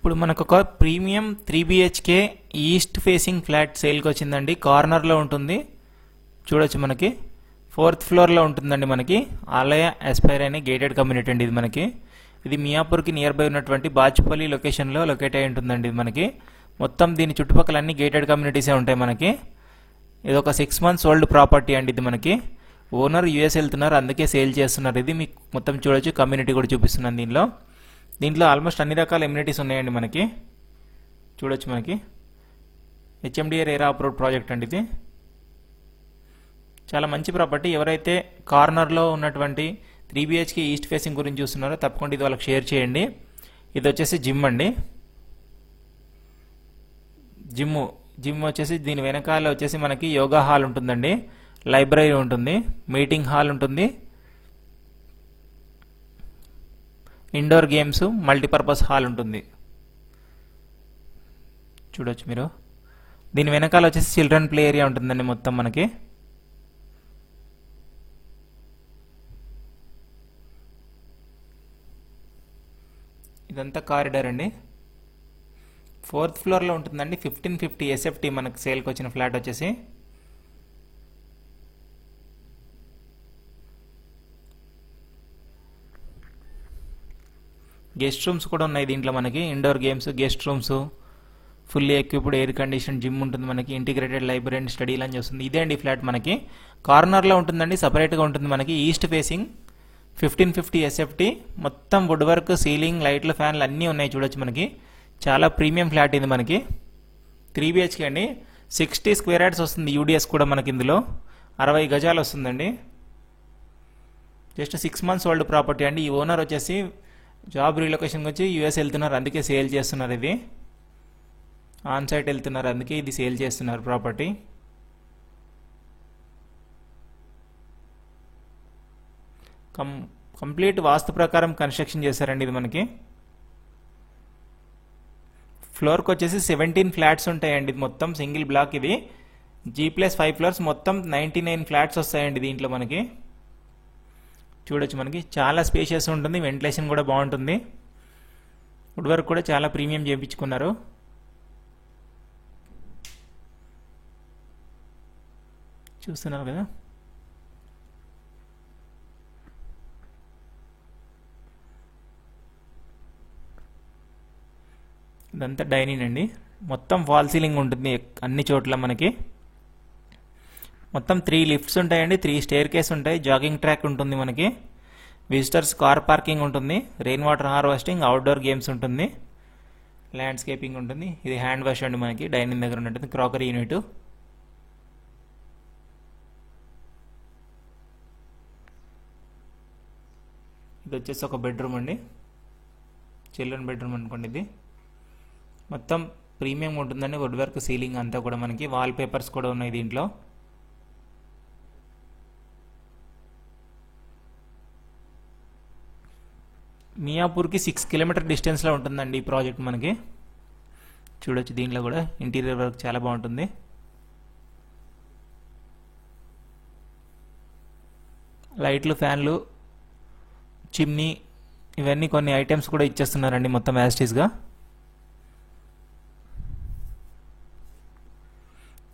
ఇప్పుడు మనకు ఒక premium 3 BHK east facing flat సేల్కి వచ్చిందండి. కార్నర్లో ఉంటుంది, చూడొచ్చు. మనకి 4th ఫ్లోర్లో ఉంటుందండి. మనకి ఆలయ ఎస్పైర్ అనే గేటెడ్ కమ్యూనిటీ అండి. ఇది మియాపూర్కి నియర్ బై ఉన్నటువంటి బాచుపల్లి లొకేషన్లో లొకేట్ అయి ఉంటుందండి. మనకి మొత్తం దీని చుట్టుపక్కల అన్ని గేటెడ్ కమ్యూనిటీసే ఉంటాయి. మనకి ఇది ఒక 6 months ఓల్డ్ ప్రాపర్టీ అండి. ఇది మనకి ఓనర్ యూఎస్ వెళ్తున్నారు, అందుకే సేల్ చేస్తున్నారు. ఇది మీకు మొత్తం చూడొచ్చు, కమ్యూనిటీ కూడా చూపిస్తున్నాను. దీంట్లో ఆల్మోస్ట్ అన్ని రకాల ఎమ్యూనిటీస్ ఉన్నాయండి. మనకి చూడొచ్చు. మనకి హెచ్ఎండిఏ రేరా అప్రూవ్డ్ ప్రాజెక్ట్ అండి. ఇది చాలా మంచి ప్రాపర్టీ. ఎవరైతే కార్నర్లో ఉన్నటువంటి 3 BHK ఈస్ట్ ఫేసింగ్ గురించి చూస్తున్నారో తప్పకుండా ఇది వాళ్ళకి షేర్ చేయండి. ఇది వచ్చేసి జిమ్ అండి. జిమ్ వచ్చేసి దీని వెనకాల వచ్చేసి మనకి యోగా హాల్ ఉంటుందండి, లైబ్రరీ ఉంటుంది, మీటింగ్ హాల్ ఉంటుంది, ఇండోర్ గేమ్స్, మల్టీపర్పస్ హాల్ ఉంటుంది. చూడొచ్చు మీరు. దీని వెనకాల వచ్చేసి చిల్డ్రన్ ప్లే ఏరియా ఉంటుందండి. మొత్తం మనకి ఇదంతా కారిడార్ అండి. 4th ఫ్లోర్లో ఉంటుందండి. 1550 SFT మనకి సేల్కి వచ్చిన ఫ్లాట్ వచ్చేసి. గెస్ట్ రూమ్స్ కూడా ఉన్నాయి దీంట్లో. మనకి indoor games, guest rooms, fully equipped air condition gym ఉంటుంది. మనకి integrated library and study lounge వస్తుంది. ఇదే అండి ఫ్లాట్. మనకి కార్నర్లో ఉంటుందండి, సపరేట్గా ఉంటుంది. మనకి ఈస్ట్ ఫేసింగ్ 1550 SFT, మొత్తం వుడ్ వర్క్, సీలింగ్, లైట్లు, ఫ్యాన్లు అన్నీ ఉన్నాయి. చూడొచ్చు. మనకి చాలా ప్రీమియం ఫ్లాట్ ఇది. మనకి 3 BHK అండి. 60 స్క్వేర్ యార్డ్స్ వస్తుంది. యూడిఎస్ కూడా మనకి ఇందులో 60 గజాలు వస్తుందండి. జస్ట్ 6 months ఓల్డ్ ప్రాపర్టీ అండి. ఈ ఓనర్ వచ్చేసి జాబ్ రీలొకేషన్కి వచ్చి యూఎస్ వెళ్తున్నారు, అందుకే సేల్ చేస్తున్నారు. ఇది ఆన్ సైట్ వెళ్తున్నారు, అందుకే ఇది సేల్ చేస్తున్నారు ప్రాపర్టీ. కంప్లీట్ వాస్తు ప్రకారం కన్స్ట్రక్షన్ చేశారండి. ఇది మనకి ఫ్లోర్కి వచ్చేసి 17 ఫ్లాట్స్ ఉంటాయండి. ఇది మొత్తం సింగిల్ బ్లాక్. ఇది G+5 ఫ్లోర్స్, మొత్తం 99 ఫ్లాట్స్ వస్తాయండి దీంట్లో. మనకి చూడొచ్చు. మనకి చాలా స్పేషియస్ ఉంటుంది, వెంటిలేషన్ కూడా బాగుంటుంది. వుడ్ వర్క్ కూడా చాలా ప్రీమియం చేయించుకున్నారు. చూస్తున్నారు కదా. ఇదంతా డైనింగ్ అండి. మొత్తం ఫాల్ సీలింగ్ ఉంటుంది అన్ని చోట్ల. మనకి మొత్తం 3 లిఫ్ట్స్ ఉంటాయండి, 3 స్టేర్ కేస్ ఉంటాయి, జాగింగ్ ట్రాక్ ఉంటుంది. మనకి విజిటర్స్ కార్ పార్కింగ్ ఉంటుంది, rain water harvesting, outdoor games ఉంటుంది, ల్యాండ్స్కేపింగ్ ఉంటుంది. ఇది హ్యాండ్ వాష్ అండి. మనకి డైనింగ్ దగ్గర ఉంటుంది, క్రాకరీ యూనిట్. ఇది వచ్చేసి ఒక బెడ్రూమ్ అండి, చిల్డ్రన్ బెడ్రూమ్ అనుకోండి. ఇది మొత్తం ప్రీమియం ఉంటుందండి. వుడ్ వర్క్, సీలింగ్ అంతా కూడా. మనకి వాల్ పేపర్స్ కూడా ఉన్నాయి దీంట్లో. మియాపూర్కి 6 కిలోమీటర్ డిస్టెన్స్లో ఉంటుందండి ఈ ప్రాజెక్ట్. మనకి చూడొచ్చు. దీంట్లో కూడా ఇంటీరియర్ వర్క్ చాలా బాగుంటుంది. లైట్లు, ఫ్యాన్లు, చిమ్నీ, ఇవన్నీ కొన్ని ఐటమ్స్ కూడా ఇచ్చేస్తున్నారండి మొత్తం యాస్టీస్గా.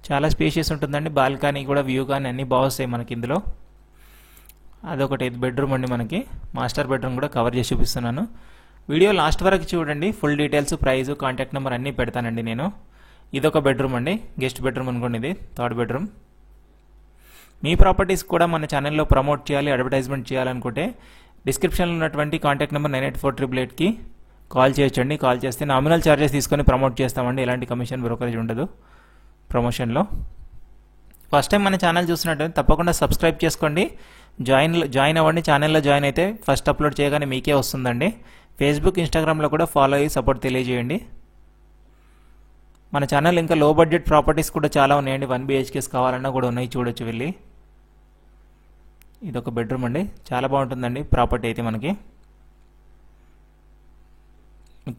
చాలా స్పేషియస్ ఉంటుందండి. బాల్కనీ కూడా, వ్యూ కానీ అన్నీ బాగుస్తాయి మనకి ఇందులో. అదొకటి. ఇది బెడ్రూమ్ అండి. మనకి మాస్టర్ బెడ్రూమ్ కూడా కవర్ చేసి చూపిస్తున్నాను. వీడియో లాస్ట్ వరకు చూడండి. Full details, price, contact number అన్నీ పెడతానండి నేను. ఇదొక బెడ్రూమ్ అండి, గెస్ట్ బెడ్రూమ్ అనుకోండి. ఇది 3rd బెడ్రూమ్. మీ ప్రాపర్టీస్ కూడా మన ఛానల్లో ప్రమోట్ చేయాలి, అడ్వర్టైజ్మెంట్ చేయాలనుకుంటే డిస్క్రిప్షన్లో ఉన్నటువంటి కాంటాక్ట్ నెంబర్ 984888కి కాల్ చేయొచ్చండి. కాల్ చేస్తే నామినల్ ఛార్జెస్ తీసుకొని ప్రమోట్ చేస్తామండి. ఎలాంటి కమిషన్, బ్రోకరేజ్ ఉండదు ప్రమోషన్లో. ఫస్ట్ టైం మన ఛానల్ చూస్తున్నట్టు తప్పకుండా సబ్స్క్రైబ్ చేసుకోండి, జాయిన్ అవ్వండి. ఛానల్లో జాయిన్ అయితే ఫస్ట్ అప్లోడ్ చేయగానే మీకే వస్తుందండి. ఫేస్బుక్, ఇన్స్టాగ్రామ్లో కూడా ఫాలో అయ్యి సపోర్ట్ తెలియజేయండి. మన ఛానల్ ఇంకా లో బడ్జెట్ ప్రాపర్టీస్ కూడా చాలా ఉన్నాయండి. 1 BHKs కావాలన్నా కూడా ఉన్నాయి, చూడొచ్చు వెళ్ళి. ఇదొక బెడ్రూమ్ అండి, చాలా బాగుంటుందండి ప్రాపర్టీ అయితే. మనకి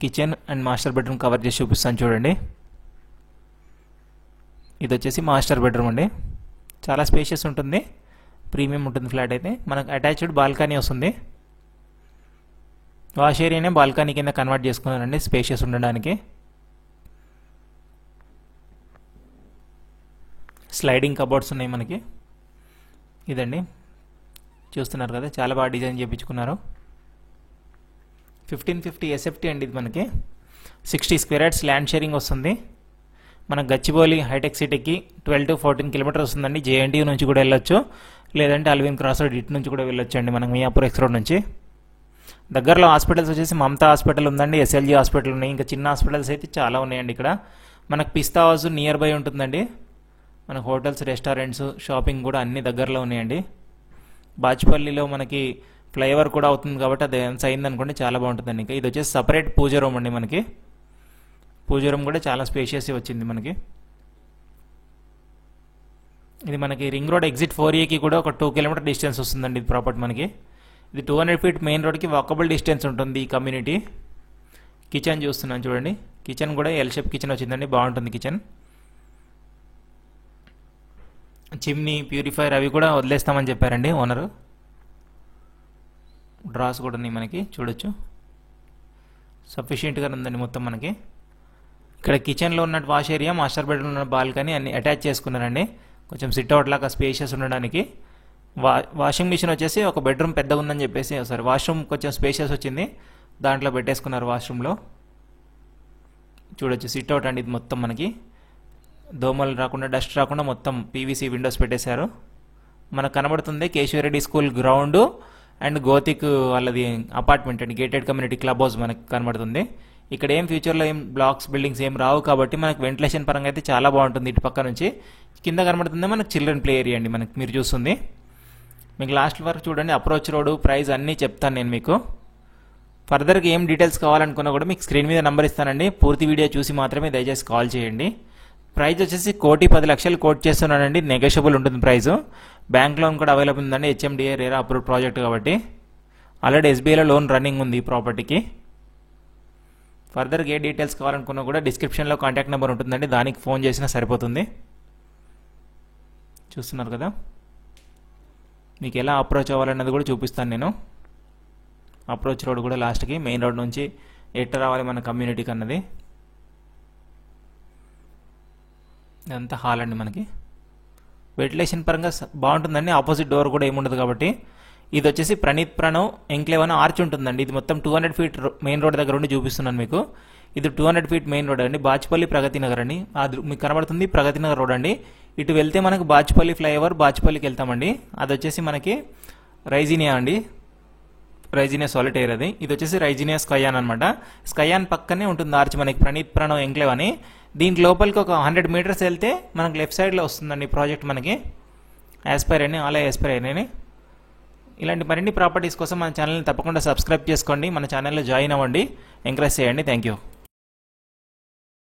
kitchen and master bedroom cover చేసి చూపిస్తాను చూడండి. ఇది వచ్చేసి మాస్టర్ బెడ్రూమ్ అండి, చాలా స్పేషియస్ ఉంటుంది, ప్రీమియం ఉంటుంది ఫ్లాట్ అయితే. మనకు అటాచ్డ్ బాల్కనీ వస్తుంది. వాష్ ఏరియానే బాల్కనీ కింద కన్వర్ట్ చేసుకున్నారండి స్పేషియస్ ఉండడానికి. స్లైడింగ్ కబోర్డ్స్ ఉన్నాయి మనకి. ఇదండి చూస్తున్నారు కదా, చాలా బాగా డిజైన్ చేయించుకున్నారు. 1550 SFT అండి ఇది మనకి. 60 స్క్వేర్ యార్డ్స్ ల్యాండ్ షేరింగ్ వస్తుంది. మన గచ్చిబౌలి హైటెక్ సిటీకి 12 to 14 కిలోమీటర్స్ వస్తుందండి. JNTU నుంచి కూడా వెళ్ళొచ్చు, లేదంటే అల్విన్ క్రాస్ రోడ్ ఇటు నుంచి కూడా వెళ్ళొచ్చు అండి మనకు మియాపూర్ ఎక్స్ రోడ్ నుంచి. దగ్గరలో హాస్పిటల్స్ వచ్చేసి మమతా హాస్పిటల్ ఉందండి, SLG హాస్పిటల్ ఉన్నాయి, ఇంకా చిన్న హాస్పిటల్స్ అయితే చాలా ఉన్నాయండి ఇక్కడ. మనకు పిస్తా హౌస్ నియర్ బై ఉంటుందండి. మనకు హోటల్స్, రెస్టారెంట్స్, షాపింగ్ కూడా అన్ని దగ్గరలో ఉన్నాయండి. బాచ్పల్లిలో మనకి ఫ్లైఓవర్ కూడా అవుతుంది కాబట్టి అది ఎంత అయిందనుకోండి చాలా బాగుంటుందండి. ఇంకా ఇది వచ్చేసి సపరేట్ పూజ రూమ్ అండి మనకి. పూజ రూమ్ కూడా చాలా స్పేషియస్ వచ్చింది మనకి. ఇది మనకి రింగ్ రోడ్ ఎగ్జిట్ 4A కూడా ఒక 2 కిలోమీటర్ డిస్టెన్స్ వస్తుందండి ఇది ప్రాపర్టీ మనకి. ఇది 200 ఫీట్ మెయిన్ రోడ్కి వాకబుల్ డిస్టెన్స్ ఉంటుంది ఈ కమ్యూనిటీ. కిచెన్ చూస్తున్నాను చూడండి, కిచెన్ కూడా ఎల్ షేప్ కిచెన్ వచ్చిందండి, బాగుంటుంది కిచెన్. చిమ్నీ, ప్యూరిఫైర్ అవి కూడా వదిలేస్తామని చెప్పారండి ఓనరు. డ్రాస్ కూడా ఉన్నాయి మనకి, చూడొచ్చు సఫిషియెంట్గా ఉందండి మొత్తం మనకి. ఇక్కడ కిచెన్లో ఉన్న వాష్ ఏరియా, మాస్టర్ బెడ్రూమ్ ఉన్న బాల్కనీ అన్ని అటాచ్ చేసుకున్నారండి, కొంచెం సిట్ అవుట్ లాగా స్పేషియస్ ఉండడానికి. వాషింగ్ మిషన్ వచ్చేసి ఒక బెడ్రూమ్ పెద్దగా ఉందని చెప్పేసి సారీ వాష్రూమ్ కొంచెం స్పేషియస్ వచ్చింది, దాంట్లో పెట్టేసుకున్నారు వాష్రూమ్లో. చూడొచ్చు సిట్ అవుట్ అండి ఇది మొత్తం మనకి. దోమలు రాకుండా, డస్ట్ రాకుండా మొత్తం PVC విండోస్ పెట్టేశారు. మనకు కనబడుతుంది Keshava Reddy school ground and Gothic వాళ్ళది అపార్ట్మెంట్ అండి, గేటెడ్ కమ్యూనిటీ క్లబ్ హౌస్ మనకు కనబడుతుంది. ఇక్కడ ఏం ఫ్యూచర్లో ఏం బ్లాక్స్, బిల్డింగ్స్ ఏం రావు కాబట్టి మనకు వెంటిలేషన్ పరంగా అయితే చాలా బాగుంటుంది. ఇటు పక్క నుంచి కింద కనబడుతుంది మనకు చిల్డ్రన్ ప్లే ఏరియా అండి మనకి, మీరు చూస్తుంది. మీకు లాస్ట్ వరకు చూడండి, అప్రోచ్ రోడ్, ప్రైస్ అన్నీ చెప్తాను నేను మీకు. ఫర్దర్గా ఏం డీటెయిల్స్ కావాలనుకున్నా కూడా మీకు స్క్రీన్ మీద నెంబర్ ఇస్తానండి, పూర్తి వీడియో చూసి మాత్రమే దయచేసి కాల్ చేయండి. ప్రైస్ వచ్చేసి 1,10,00,000 కోట్ చేస్తున్నానండి, నెగోషియబుల్ ఉంటుంది ప్రైస్. బ్యాంక్ లోన్ కూడా అవైలబుల్ ఉందండి, HMDA రేరా అప్రూవ్డ్ ప్రాజెక్ట్ కాబట్టి. ఆల్రెడీ SBIలో లోన్ రన్నింగ్ ఉంది ఈ ప్రాపర్టీకి. ఫర్దర్గా ఏ డీటెయిల్స్ కావాలనుకున్నా కూడా డిస్క్రిప్షన్లో కాంటాక్ట్ నెంబర్ ఉంటుందండి, దానికి ఫోన్ చేసినా సరిపోతుంది. చూస్తున్నారు కదా, మీకు ఎలా అప్రోచ్ అవ్వాలన్నది కూడా చూపిస్తాను నేను. అప్రోచ్ రోడ్ కూడా లాస్ట్కి మెయిన్ రోడ్ నుంచి ఎట్ట రావాలి మన కమ్యూనిటీకి అన్నది. ఇదంతా హాల్ అండి మనకి. వెంటిలేషన్ పరంగా బాగుంటుందండి, ఆపోజిట్ డోర్ కూడా ఏముండదు కాబట్టి. ఇది వచ్చేసి ప్రణీత్ ప్రణవ్ ఎంక్లేవ్ అని ఆర్చ్ ఉంటుందండి. ఇది మొత్తం 200 ఫీట్ మెయిన్ రోడ్ దగ్గర ఉండి చూపిస్తున్నాను మీకు. ఇది 200 ఫీట్ మెయిన్ రోడ్ అండి, బాచ్పల్లి ప్రగతి నగర్ అండి. అది మీకు కనబడుతుంది ప్రగతి నగర్ రోడ్ అండి. ఇటు వెళ్తే మనకు బాచ్పల్లి ఫ్లైఓవర్, బాచ్పల్లికి వెళ్తామండి. అది వచ్చేసి మనకి రైజినియా అండి, రైజినియా సాలిటైర్ అది. ఇది వచ్చేసి రైజినియా స్కయాన్ అనమాట. స్కయాన్ పక్కనే ఉంటుంది ఆర్చ్ మనకి, ప్రణీత్ ప్రణవ్ ఎంక్లేవ్ అని. దీని లోపలికి ఒక 100 మీటర్స్ వెళ్తే మనకు లెఫ్ట్ సైడ్లో వస్తుందండి ప్రాజెక్ట్ మనకి. యాస్పైర్ అని, అలా యాస్పైర్ అని. ఇలాంటి మరిన్ని ప్రాపర్టీస్ కోసం మన ఛానల్ని తప్పకుండా సబ్స్క్రైబ్ చేసుకోండి, మన ఛానల్లో జాయిన్ అవ్వండి, ఎంకరేజ్ చేయండి. Thank you.